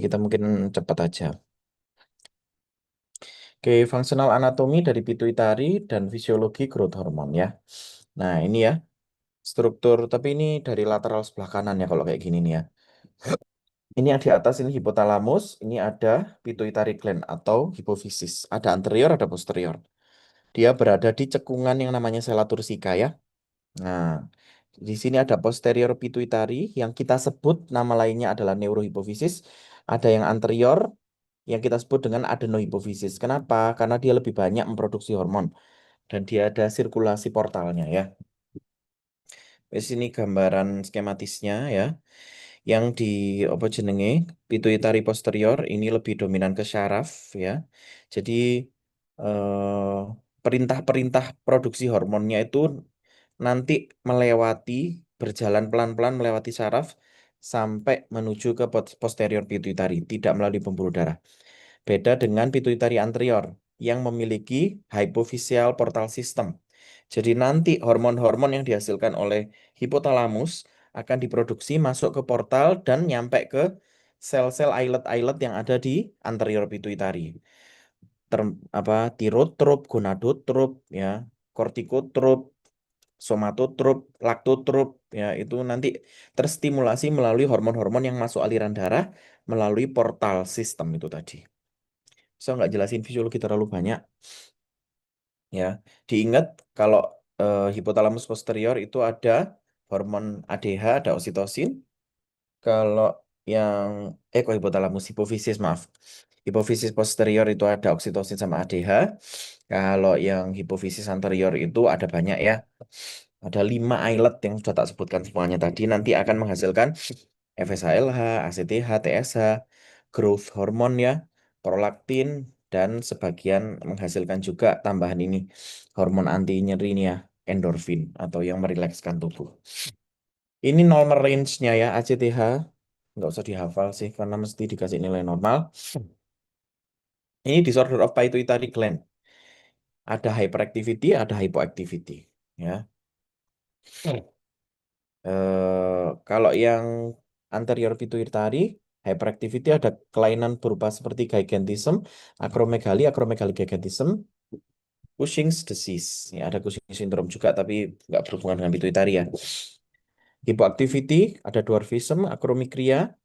Kita mungkin cepat aja. Oke, fungsional anatomi dari pituitari dan fisiologi growth hormone ya. Nah, ini ya struktur, tapi ini dari lateral sebelah kanan ya kalau kayak gini nih ya. Ini yang di atas ini hipotalamus, ini ada pituitary gland atau hipofisis. Ada anterior, ada posterior. Dia berada di cekungan yang namanya sela tursika ya. Nah, di sini ada posterior pituitary yang kita sebut nama lainnya adalah neurohipofisis. Ada yang anterior yang kita sebut dengan adenohipofisis. Kenapa? Karena dia lebih banyak memproduksi hormon dan dia ada sirkulasi portalnya ya. Di sini gambaran skematisnya ya. Yang di apa jenenge pituitari posterior ini lebih dominan ke syaraf ya. Jadi eh, perintah-perintah produksi hormonnya itu nanti melewati berjalan pelan-pelan melewati syaraf sampai menuju ke posterior pituitari, tidak melalui pembuluh darah. Beda dengan pituitari anterior yang memiliki hypophyseal portal system. Jadi nanti hormon-hormon yang dihasilkan oleh hipotalamus akan diproduksi masuk ke portal dan nyampe ke sel-sel islet-islet yang ada di anterior pituitari. Tirotrop, gonadotrop, ya, kortikotrop, somatotrop, laktotrop, ya itu nanti terstimulasi melalui hormon-hormon yang masuk aliran darah melalui portal sistem itu tadi. Saya nggak jelasin fisiologi terlalu banyak. Ya, diingat kalau hipotalamus posterior itu ada hormon ADH, ada oksitosin. Kalau yang kok hipotalamus hipofisis maaf. Hipofisis posterior itu ada oksitosin sama ADH. Kalau yang hipofisis anterior itu ada banyak ya. Ada 5 islet yang sudah tak sebutkan semuanya tadi nanti akan menghasilkan FSHLH, ACTH, TSH, growth hormone ya, prolaktin dan sebagian menghasilkan juga tambahan ini hormon anti nyeri ini ya, endorfin atau yang merilekskan tubuh. Ini normal range-nya ya ACTH, nggak usah dihafal sih karena mesti dikasih nilai normal. Ini disorder of pituitary gland. Ada hyperactivity, ada hypoactivity ya. Kalau yang anterior pituitary hyperactivity ada kelainan berupa seperti gigantism, acromegaly gigantism, Cushing's disease. Ya, ada Cushing syndrome juga tapi nggak berhubungan dengan pituitary ya. Hypoactivity ada dwarfism, acromicria,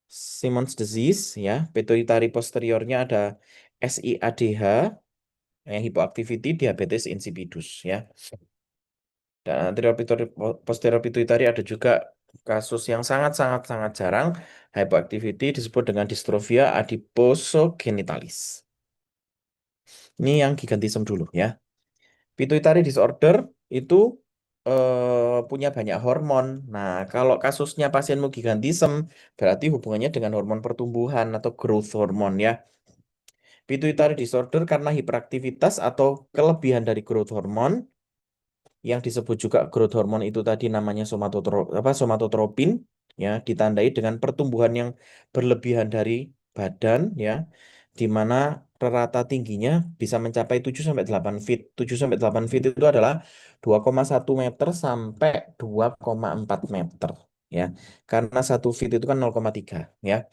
Simmons disease ya. Pituitary posteriornya ada SIADH, yang hypoactivity, diabetes insipidus ya. Dan anterior posterior pituitary ada juga kasus yang sangat jarang hypoactivity disebut dengan distrofia adiposogenitalis. Ini yang gigantism dulu ya. Pituitary disorder itu punya banyak hormon. Nah, kalau kasusnya pasienmu gigantism berarti hubungannya dengan hormon pertumbuhan atau growth hormone ya. Pituitary disorder karena hiperaktivitas atau kelebihan dari growth hormone yang disebut juga growth hormone itu tadi namanya somatotropin ya, ditandai dengan pertumbuhan yang berlebihan dari badan ya, di mana rata tingginya bisa mencapai 7 sampai 8 feet. 7 sampai 8 feet itu adalah 2,1 meter sampai 2,4 meter ya. Karena 1 feet itu kan 0,3 ya.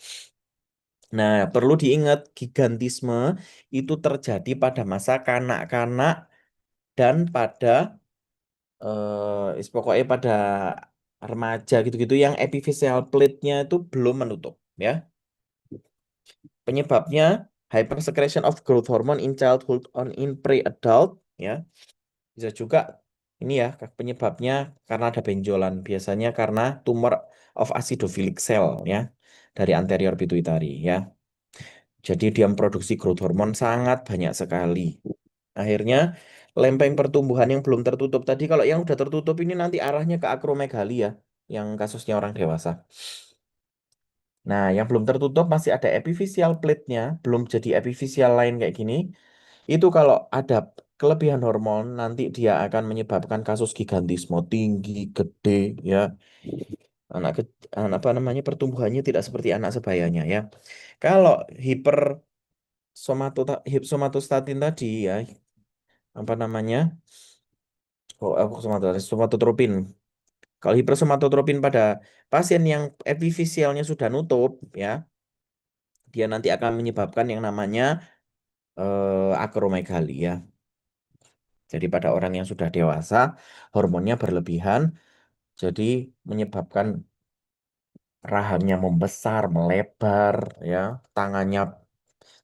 Nah, perlu diingat gigantisme itu terjadi pada masa kanak-kanak dan pada pokoknya pada remaja gitu-gitu yang epiphyseal plate-nya itu belum menutup ya. Penyebabnya hypersecretion of growth hormone in childhood or in pre-adult ya. Bisa juga ini ya penyebabnya karena ada benjolan, biasanya karena tumor of acidophilic cell ya dari anterior pituitary ya. Jadi dia memproduksi growth hormone sangat banyak sekali. Akhirnya lempeng pertumbuhan yang belum tertutup tadi, kalau yang udah tertutup ini nanti arahnya ke akromegali ya, yang kasusnya orang dewasa. Nah, yang belum tertutup masih ada epiphyseal plate-nya, belum jadi epiphyseal line kayak gini. Itu kalau ada kelebihan hormon, nanti dia akan menyebabkan kasus gigantisme tinggi, gede, ya. Anak, apa namanya, pertumbuhannya tidak seperti anak sebayanya ya. Kalau somatostatin tadi ya, apa namanya? Oh, aku somatotropin. Kalau hipersomatotropin pada pasien yang epifisialnya sudah nutup, ya, dia nanti akan menyebabkan yang namanya akromegali ya. Jadi pada orang yang sudah dewasa, hormonnya berlebihan, jadi menyebabkan rahangnya membesar, melebar, ya, tangannya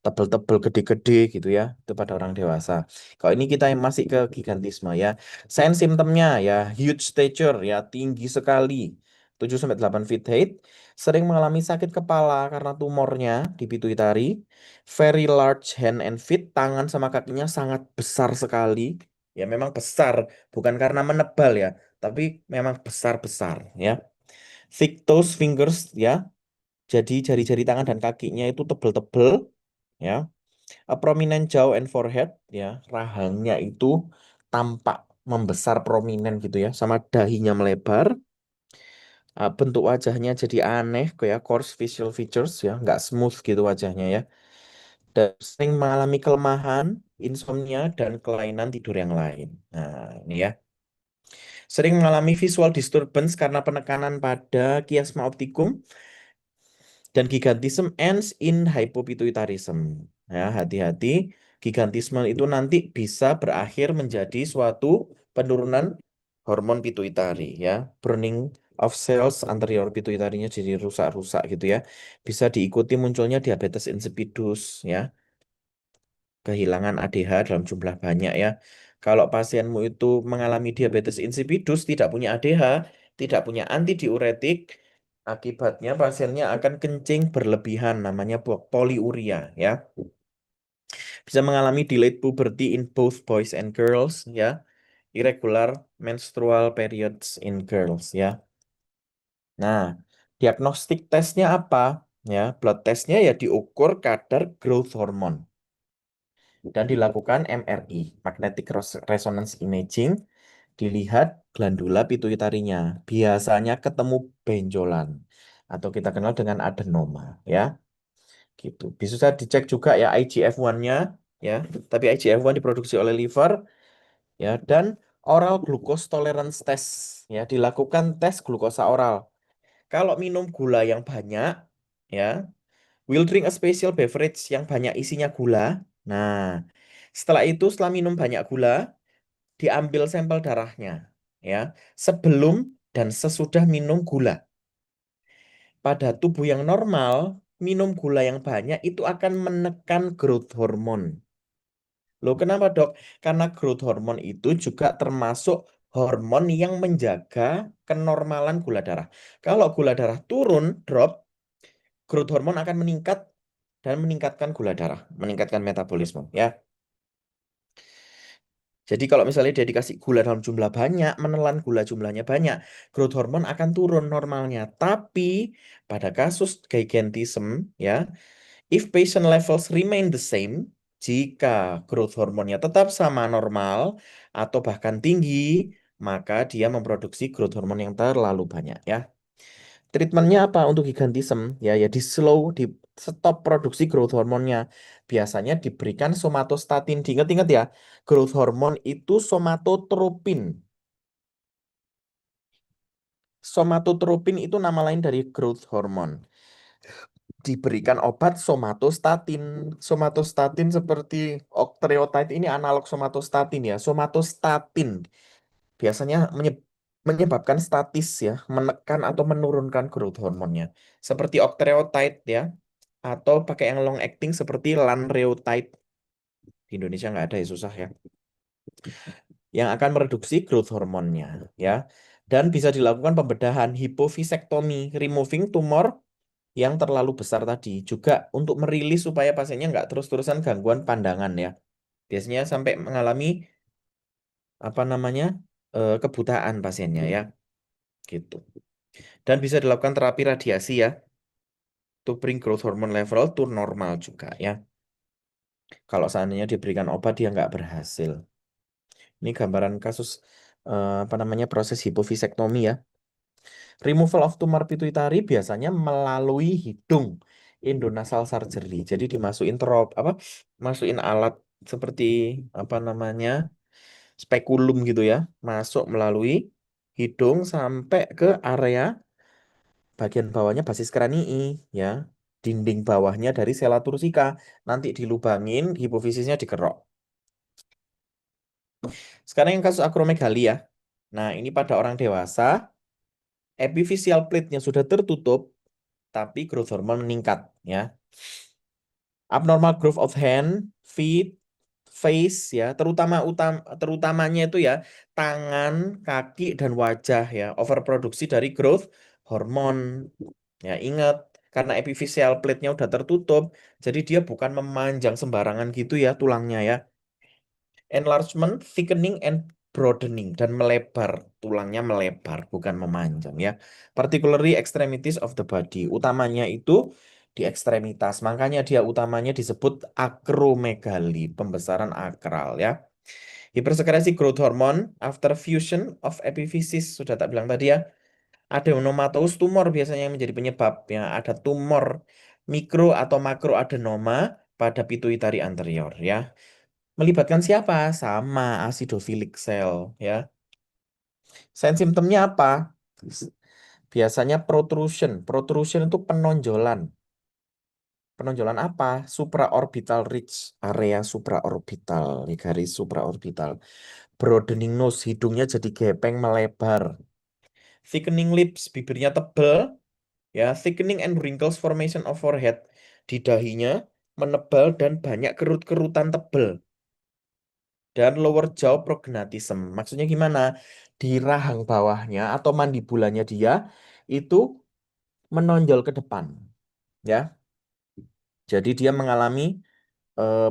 tebel-tebel, gede-gede gitu ya, itu pada orang dewasa. Kalau ini kita yang masih ke gigantisme ya. Sign simptomnya ya, huge stature ya, tinggi sekali, 7 sampai 8 feet height, sering mengalami sakit kepala karena tumornya di pituitari, very large hand and feet, tangan sama kakinya sangat besar sekali. Ya memang besar, bukan karena menebal ya, tapi memang besar-besar ya. Thick toes fingers ya, jadi jari-jari tangan dan kakinya itu tebel-tebel ya. A prominent jaw and forehead ya, rahangnya itu tampak membesar prominent gitu ya, sama dahinya melebar. Bentuk wajahnya jadi aneh kayak coarse facial features ya, nggak smooth gitu wajahnya ya. Dan sering mengalami kelemahan, insomnia dan kelainan tidur yang lain. Nah, ini ya. Sering mengalami visual disturbance karena penekanan pada kiasma optikum dan gigantism ends in hypopituitarism. Ya, hati-hati, gigantisme itu nanti bisa berakhir menjadi suatu penurunan hormon pituitari ya, burning of cells anterior pituitarinya jadi rusak-rusak gitu ya. Bisa diikuti munculnya diabetes insipidus ya, kehilangan ADH dalam jumlah banyak ya. Kalau pasienmu itu mengalami diabetes insipidus, tidak punya ADH, tidak punya antidiuretik, akibatnya pasiennya akan kencing berlebihan, namanya poliuria ya. Bisa mengalami delayed puberty in both boys and girls ya. Irregular menstrual periods in girls ya. Nah, diagnostik tesnya apa? Ya, blood testnya ya diukur kadar growth hormone dan dilakukan MRI, magnetic resonance imaging, dilihat glandula pituitarinya. Biasanya ketemu benjolan atau kita kenal dengan adenoma ya. Gitu. Bisa dicek juga ya IGF-1-nya ya. Tapi IGF-1 diproduksi oleh liver ya, dan oral glucose tolerance test ya, dilakukan tes glukosa oral. Kalau minum gula yang banyak ya, will drink a special beverage yang banyak isinya gula. Nah, setelah minum banyak gula, diambil sampel darahnya ya, sebelum dan sesudah minum gula. Pada tubuh yang normal, minum gula yang banyak itu akan menekan growth hormone. Loh, kenapa, Dok? Karena growth hormone itu juga termasuk hormon yang menjaga kenormalan gula darah. Kalau gula darah turun, drop, growth hormone akan meningkat dan meningkatkan gula darah, meningkatkan metabolisme ya. Jadi kalau misalnya dia dikasih gula dalam jumlah banyak, menelan gula jumlahnya banyak, growth hormone akan turun normalnya. Tapi pada kasus gigantism ya, if patient levels remain the same, jika growth hormonnya tetap sama normal atau bahkan tinggi, maka dia memproduksi growth hormone yang terlalu banyak ya. Treatmentnya apa untuk gigantism? Ya, ya di slow, di stop produksi growth hormonnya. Biasanya diberikan somatostatin. Diingat-ingat ya, growth hormone itu somatotropin. Somatotropin itu nama lain dari growth hormone. Diberikan obat somatostatin. Somatostatin seperti octreotide ini analog somatostatin ya. Somatostatin biasanya menyebabkan statis ya, menekan atau menurunkan growth hormonnya. Seperti octreotide ya, atau pakai yang long acting seperti lanreotide. Di Indonesia nggak ada ya, susah ya. Yang akan mereduksi growth hormonnya ya. Dan bisa dilakukan pembedahan hipofisektomi, removing tumor yang terlalu besar tadi. Juga untuk merilis supaya pasiennya nggak terus-terusan gangguan pandangan ya. Biasanya sampai mengalami apa namanya kebutaan pasiennya ya, gitu. Dan bisa dilakukan terapi radiasi ya, to bring growth hormone level to normal juga ya. Kalau seandainya diberikan obat dia nggak berhasil. Ini gambaran kasus apa namanya proses hipofisektomi ya. Removal of tumor pituitary biasanya melalui hidung, endonasal surgery. Jadi dimasukin masukin alat seperti apa namanya spekulum gitu ya, masuk melalui hidung sampai ke area bagian bawahnya basis kranii ya. dinding bawahnya dari sela tursika. Nanti dilubangin, hipofisisnya dikerok. Sekarang yang kasus akromegali ya. Nah, ini pada orang dewasa, epiphyseal plate-nya sudah tertutup, tapi growth hormone meningkat ya. Abnormal growth of hand, feet, face ya, terutamanya itu ya tangan, kaki dan wajah ya, overproduksi dari growth hormone. Ya, ingat karena epiphyseal plate-nya udah tertutup, jadi dia bukan memanjang sembarangan gitu ya tulangnya ya. Enlargement, thickening and broadening dan melebar, tulangnya melebar bukan memanjang ya. Particularly extremities of the body. Utamanya itu di ekstremitas. Makanya dia utamanya disebut akromegali, pembesaran akral ya. Hipersekresi growth hormone after fusion of epiphysis sudah tak bilang tadi ya. Adenomatous tumor biasanya yang menjadi penyebab ya. Ada tumor mikro atau makroadenoma pada pituitari anterior ya. Melibatkan siapa? Sama acidophilic cell ya. Sign simptomnya apa? Biasanya protrusion. Protrusion itu penonjolan. Penonjolan apa? Supraorbital ridge, area supraorbital, di garis supraorbital. Broadening nose, hidungnya jadi gepeng melebar. Thickening lips, bibirnya tebal, ya. Thickening and wrinkles formation of forehead, di dahinya menebal dan banyak kerut-kerutan tebal. Dan lower jaw prognatism. Maksudnya gimana? Di rahang bawahnya atau mandibulanya dia itu menonjol ke depan, ya. Jadi dia mengalami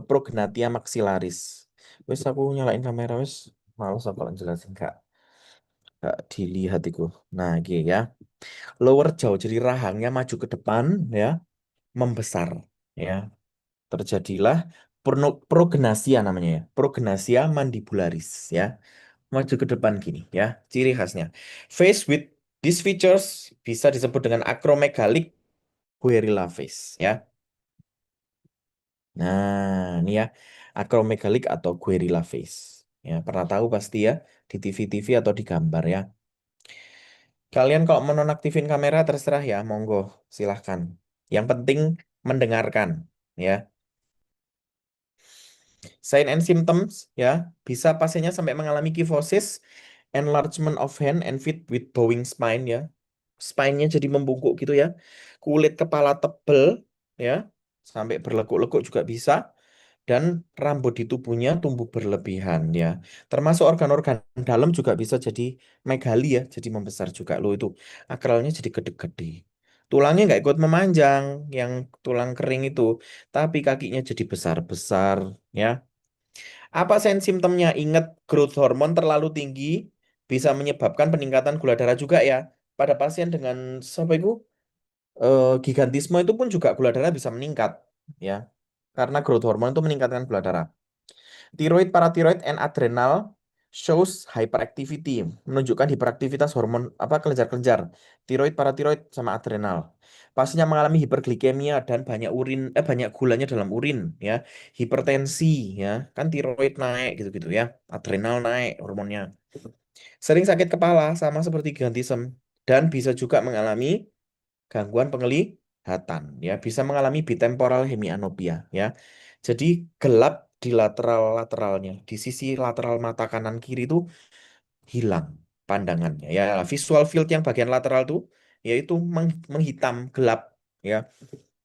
prognatia maxillaris. Wes aku nyalain kamera wes, males aku jelasin kak dilihat itu. Nah, gitu ya. Lower jaw jadi rahangnya maju ke depan ya, membesar ya. Terjadilah prognasia namanya ya. Prognasia mandibularis ya. Maju ke depan gini ya. Ciri khasnya. Face with these features bisa disebut dengan acromegalic guerrilla face ya. Nah, ini ya acromegalic atau guerrilla face. Ya, pernah tahu pasti ya di TV-TV atau di gambar ya. Kalian kalau mau nonaktifin kamera terserah ya, monggo, silahkan. Yang penting mendengarkan ya. Sign and symptoms ya, bisa pasiennya sampai mengalami kifosis, enlargement of hand and feet with bowing spine ya. Spine-nya jadi membungkuk gitu ya. Kulit kepala tebel ya, sampai berlekuk-lekuk juga bisa. Dan rambut di tubuhnya tumbuh berlebihan ya. Termasuk organ-organ dalam juga bisa jadi megali ya, jadi membesar juga loh itu. Akralnya jadi gede-gede. Tulangnya nggak ikut memanjang, yang tulang kering itu, tapi kakinya jadi besar-besar ya. Apa simptomnya? Ingat, growth hormone terlalu tinggi bisa menyebabkan peningkatan gula darah juga ya. Pada pasien dengan sampai itu gigantisme itu pun juga gula darah bisa meningkat ya. Karena growth hormone itu meningkatkan gula darah. Tiroid, paratiroid, and adrenal shows hyperactivity, menunjukkan hiperaktivitas hormon apa kelenjar-kelenjar. Tiroid, paratiroid, sama adrenal. Pasiennya mengalami hiperglikemia dan banyak gulanya dalam urin ya. Hipertensi ya, kan tiroid naik gitu-gitu ya. Adrenal naik hormonnya. Sering sakit kepala sama seperti gigantism dan bisa juga mengalami gangguan penglihatan ya, bisa mengalami bitemporal hemianopia ya. Jadi gelap di lateralnya, di sisi lateral mata kanan kiri itu hilang pandangannya ya. Visual field yang bagian lateral tuh yaitu menghitam gelap ya,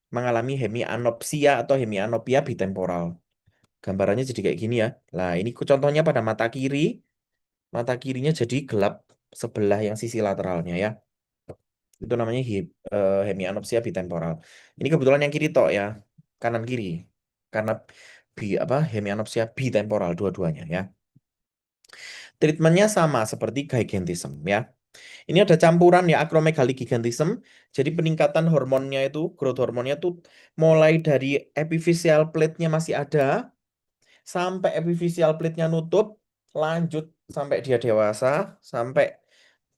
mengalami hemianopsia atau hemianopia bitemporal. Gambarannya jadi kayak gini ya. Nah, ini contohnya pada mata kiri, mata kirinya jadi gelap sebelah yang sisi lateralnya ya. Itu namanya hemianopsia bitemporal. Ini kebetulan yang kiri tok ya, kanan kiri. Karena hemianopsia bitemporal dua-duanya ya. Treatmentnya sama seperti gigantism ya. Ini ada campuran ya acromegaly gigantism. Jadi peningkatan hormonnya itu, growth hormonnya tuh mulai dari epiphyseal plate-nya masih ada sampai epiphyseal plate-nya nutup, lanjut sampai dia dewasa, sampai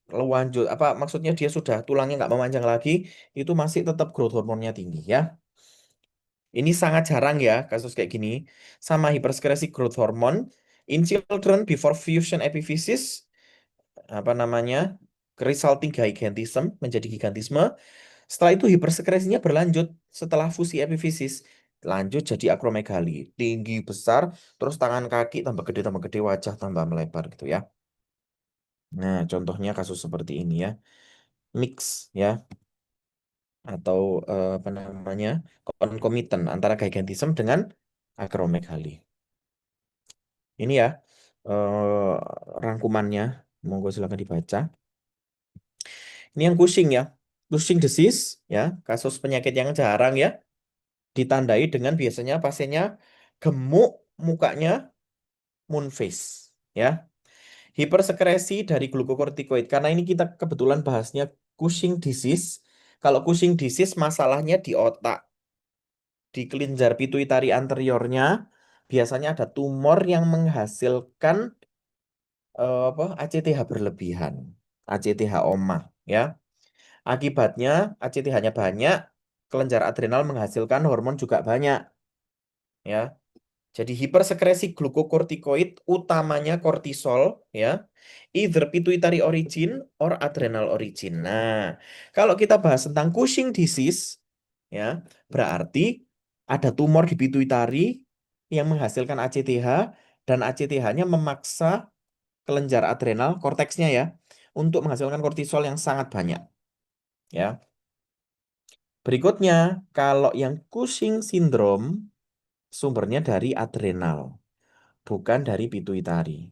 lanjut apa maksudnya dia sudah tulangnya nggak memanjang lagi, itu masih tetap growth hormonnya tinggi ya. Ini sangat jarang ya kasus kayak gini. Sama hiperskresi growth hormone in children before fusion epiphysis, apa namanya, resulting gigantism, menjadi gigantisme, Setelah itu hipersekresinya berlanjut setelah fusi epifisis. Lanjut jadi akromegali, tinggi besar, terus tangan kaki tambah gede, wajah tambah melebar gitu ya. Nah, contohnya kasus seperti ini ya. Mix ya atau apa namanya? Concomitant antara gigantism dengan akromegali. Ini ya eh, rangkumannya. Monggo silakan dibaca. Ini yang Cushing ya. Cushing disease ya, kasus penyakit yang jarang ya, ditandai dengan biasanya pasiennya gemuk, mukanya moon face ya. Hipersekresi dari glukokortikoid. Karena ini kita kebetulan bahasnya Cushing disease. Kalau Cushing disease masalahnya di otak, di kelenjar pituitari anteriornya biasanya ada tumor yang menghasilkan apa ACTH berlebihan, ACTH omah ya. Akibatnya ACTH-nya banyak, kelenjar adrenal menghasilkan hormon juga banyak ya. Jadi hipersekresi glukokortikoid utamanya kortisol ya, either pituitary origin or adrenal origin. Nah, kalau kita bahas tentang Cushing disease ya, berarti ada tumor di pituitari yang menghasilkan ACTH dan ACTH-nya memaksa kelenjar adrenal korteksnya ya untuk menghasilkan kortisol yang sangat banyak ya. Berikutnya, kalau yang Cushing syndrome sumbernya dari adrenal, bukan dari pituitari.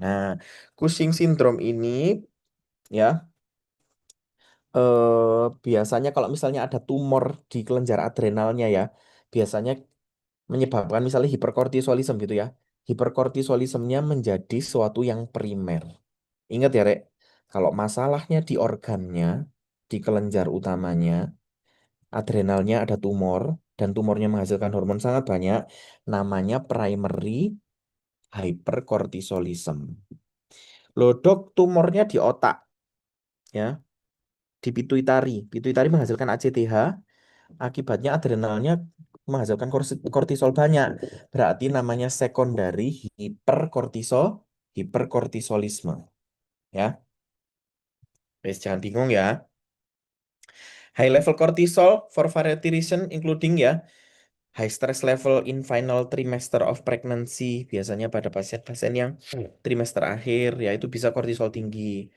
Nah, Cushing syndrome ini ya biasanya kalau misalnya ada tumor di kelenjar adrenalnya ya, biasanya menyebabkan misalnya hiperkortisolisme gitu ya. Hiperkortisolismenya menjadi suatu yang primer. Ingat ya, Rek, kalau masalahnya di organnya, di kelenjar utamanya, adrenalnya ada tumor, dan tumornya menghasilkan hormon sangat banyak, namanya primary hypercortisolism. Loh, dok, tumornya di otak, ya, di pituitari. Pituitari menghasilkan ACTH, akibatnya adrenalnya menghasilkan kortisol banyak. Berarti namanya secondary hiperkortisolisme. Ya, guys, jangan bingung ya. High level cortisol for variety reason including ya high stress level in final trimester of pregnancy, biasanya pada pasien-pasien yang trimester akhir ya itu bisa kortisol tinggi.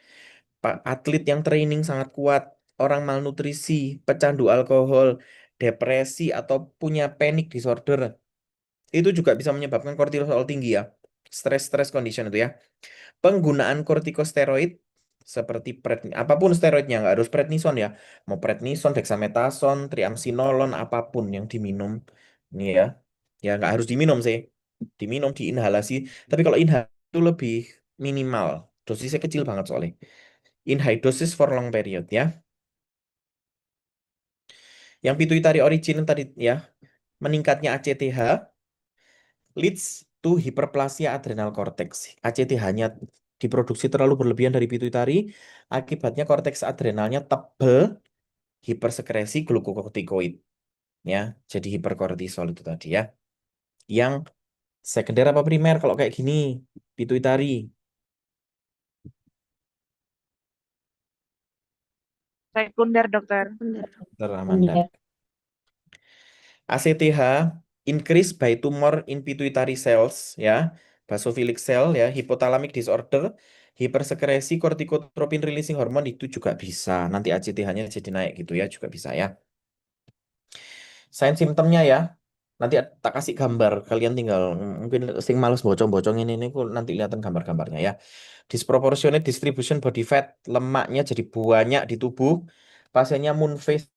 Atlet yang training sangat kuat, orang malnutrisi, pecandu alkohol, depresi atau punya panic disorder itu juga bisa menyebabkan kortisol tinggi ya. Stress condition itu ya. Penggunaan kortikosteroid seperti apapun steroidnya, nggak harus prednison ya. Mau prednison, dexamethasone, triamcinolone, apapun yang diminum. Ini ya. Ya nggak harus diminum sih. Diminum, diinhalasi. Tapi kalau inhalasi itu lebih minimal. Dosisnya kecil banget soalnya. In high doses for long period ya. Yang pituitary origin tadi ya. Meningkatnya ACTH leads to hyperplasia adrenal cortex. ACTH-nya diproduksi terlalu berlebihan dari pituitari, akibatnya korteks adrenalnya tebel, hipersekresi glukokortikoid. Ya, jadi hiperkortisol itu tadi ya. Yang sekunder apa primer kalau kayak gini? Pituitari. Sekunder, dokter. Amanda. ACTH increase by tumor in pituitary cells ya, basophilic cell ya, hypothalamic disorder, hipersekresi kortikotropin releasing hormone itu juga bisa. Nanti ACTH-nya jadi naik gitu ya, juga bisa ya. Sign simptomnya ya. Nanti tak kasih gambar, kalian tinggal mungkin sing males bocong-bocong ini aku nanti kelihatan gambar-gambarnya ya. Disproportionate distribution body fat, lemaknya jadi banyak di tubuh. Pasiennya moon face